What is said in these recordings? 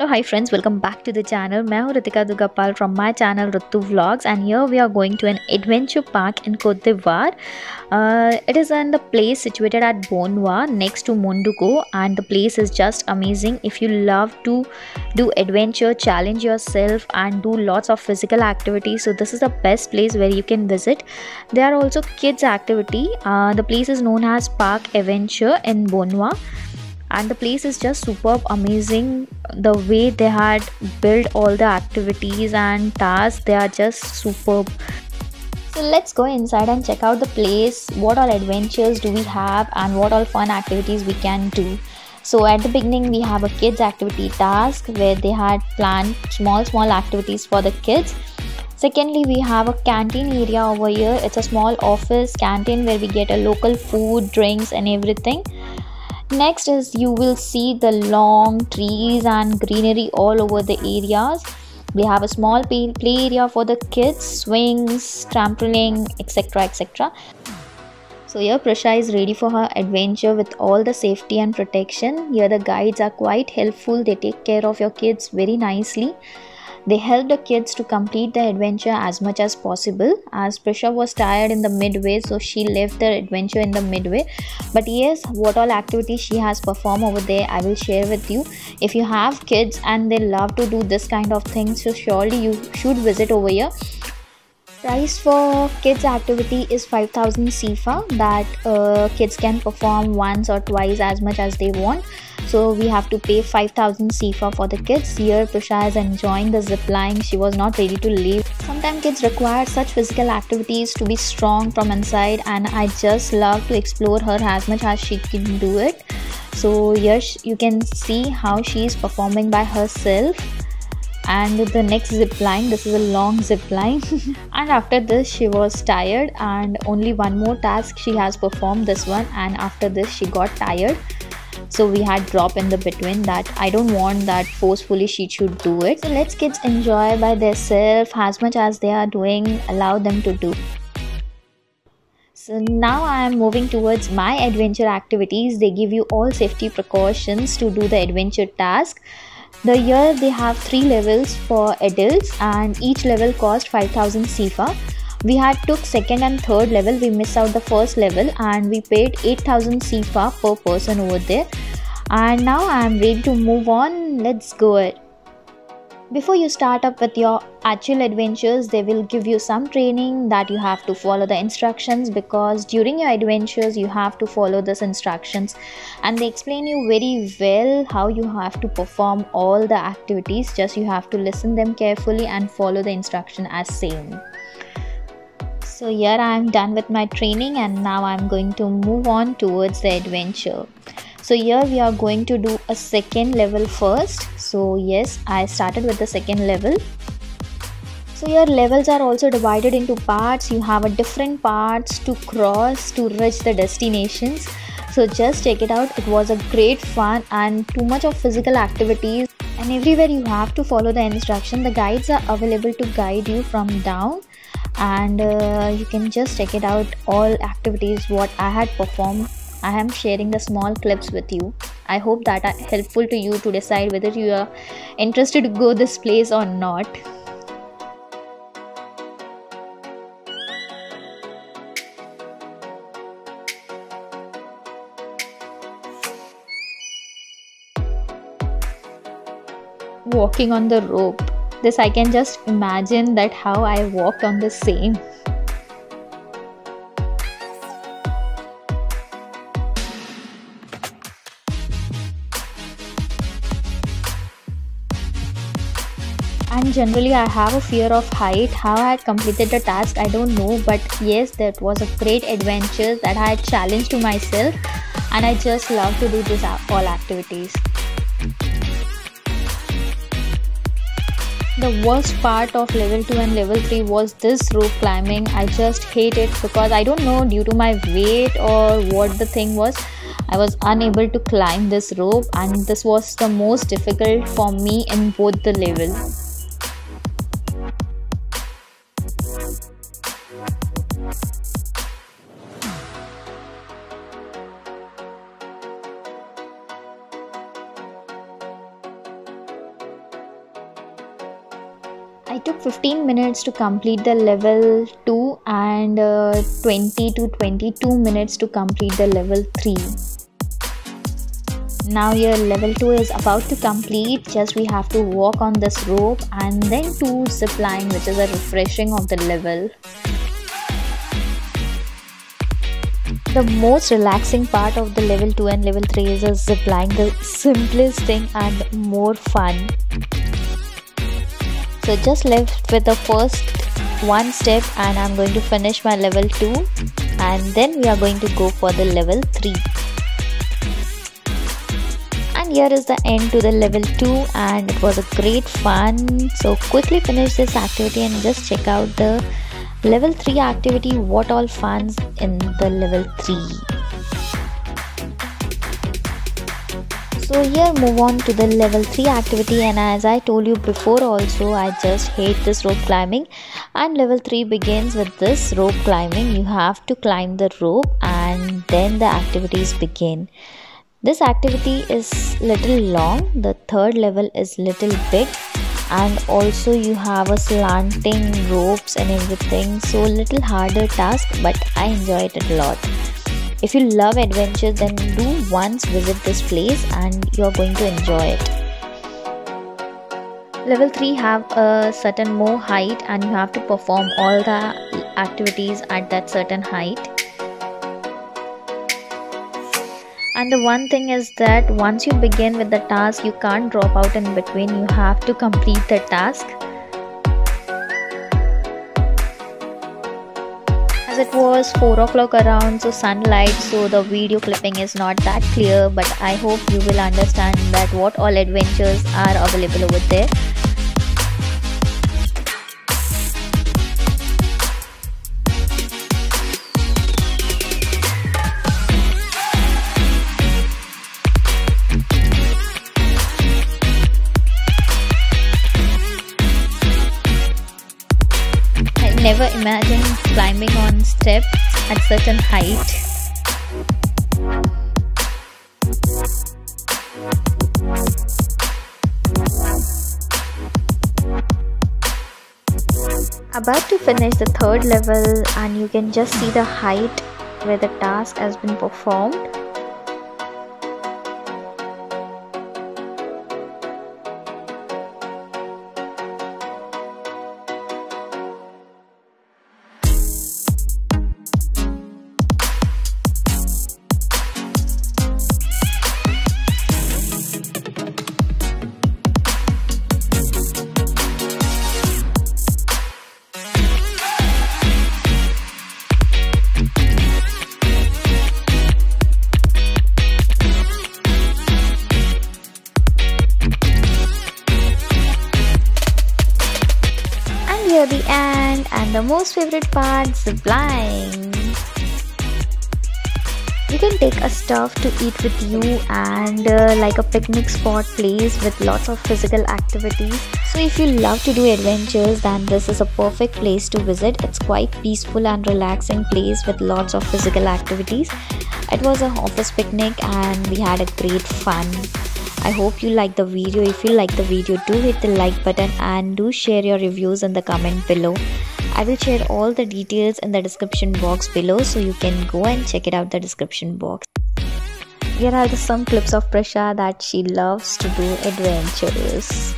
Hello, hi friends, welcome back to the channel. मैं हूँ Ritika दुगापाल from my channel Ritu Vlogs, and here we are going to an adventure park in Cote d'Ivoire. It is in the place situated at Bonwa next to Monduko, and the place is just amazing. If you love to do adventure, challenge yourself and do lots of physical activities, so this is the best place where you can visit. There are also kids activity. The place is known as Park Adventure in Bonwa, and the place is just superb, amazing. The way they had built all the activities and tasks, they are just superb. So let's go inside and check out the place. What all adventures do we have and what all fun activities we can do. So at the beginning we have a kids activity task where they had planned small activities for the kids. Secondly, we have a canteen area over here. It's a small office canteen where we get a local food, drinks and everything. Next is you will see the long trees and greenery all over the areas. We have a small play area for the kids, swings, trampoline, etc. So here Prasha is ready for her adventure with all the safety and protection. Here the guides are quite helpful. They take care of your kids very nicely. They help the kids to complete the adventure as much as possible, as Prisha was tired in the midway, so she left the adventure in the midway. But yes, what all activities she has performed over there, I will share with you. If you have kids and they love to do this kind of things, so surely you should visit over here. Price for kids activity is 5000 CFA, that kids can perform once or twice as much as they want. So we have to pay 5000 CFA for the kids. Here Prisha is enjoying the zip line. She was not ready to leave. Sometimes kids require such physical activities to be strong from inside, and I just love to explore her as much as she can do it. So here you can see how she is performing by herself. And the next zip line, this is a long zip line. And after this she was tired, and only one more task she has performed, this one, and after this she got tired. So we had drop in the between that I don't want that forcefully she should do it. So let's kids enjoy by themselves as much as they are doing, allow them to do. So now I am moving towards my adventure activities. They give you all safety precautions to do the adventure task. Here they have 3 levels for adults, and each level cost 5000 CFA. We had took second and third level. We missed out the first level and we paid 8000 CFA per person over there. And now I am ready to move on. Let's go ahead. Before you start up with your actual adventures, they will give you some training that you have to follow the instructions, because during your adventures you have to follow these instructions, and they explain you very well how you have to perform all the activities. Just you have to listen them carefully and follow the instruction as same. So here I am done with my training, and now I am going to move on towards the adventure. So here we are going to do a second level first. So yes, I started with the second level. So your levels are also divided into parts. You have a different parts to cross to reach the destinations. So just check it out. It was a great fun and too much of physical activities, and everywhere you have to follow the instruction. The guides are available to guide you from down, and you can just check it out, all activities what I had performed. I am sharing the small clips with you. I hope that are helpful to you to decide whether you are interested to go this place or not. Walking on the rope. This I can just imagine that how I walked on the same. And generally I have a fear of height. How I had completed the task, I don't know, but yes, that was a great adventure that I had challenged to myself, and I just love to do this all activities. The worst part of level 2 and level 3 was this rope climbing. I just hate it because I don't know, due to my weight or what the thing was, I was unable to climb this rope, and this was the most difficult for me in both the levels. It took 15 minutes to complete the level 2 and 20 to 22 minutes to complete the level 3. Now your level 2 is about to complete. Just we have to walk on this rope and then do zip line, which is a refreshing of the level. The most relaxing part of the level 2 and level 3 is a zip line, the simplest thing and more fun. So just left with the first one step and I'm going to finish my level 2 and then we are going to go for the level 3. And here is the end to the level 2 and it was a great fun. So quickly finish this activity and just check out the level 3 activity, what all funs in the level 3. So here move on to the level 3 activity, and as I told you before also, I just hate this rope climbing, and level 3 begins with this rope climbing. You have to climb the rope and then the activities begin. This activity is little long, the third level is little big, and also you have a slanting ropes and everything, so little harder task, but I enjoyed it a lot. If you love adventure, then do once visit this place and you're going to enjoy it. Level 3 have a certain more height and you have to perform all the activities at that certain height. And the one thing is that once you begin with the task, you can't drop out in between. You have to complete the task. As it was 4 o'clock around, so sunlight, so the video clipping is not that clear, but I hope you will understand that what all adventures are available over there. Never imagine climbing on steps at certain height. About to finish the third level and you can just see the height where the task has been performed. Here the end and the most favorite part, zip line. You can take a stuff to eat with you and like a picnic spot place with lots of physical activities. So if you love to do adventures, then this is a perfect place to visit. It's quite peaceful and relaxing place with lots of physical activities. It was an office picnic and we had a great fun. I hope you like the video. If you like the video, do hit the like button and do share your reviews in the comment below. I will share all the details in the description box below, so you can go and check it out the description box. Here are some clips of Prasha that she loves to do adventures.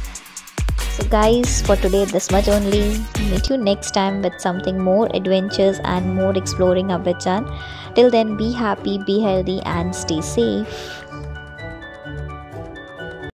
So guys, for today this much only. Meet you next time with something more adventures and more exploring of Abhijan. Till then, be happy, be healthy and stay safe.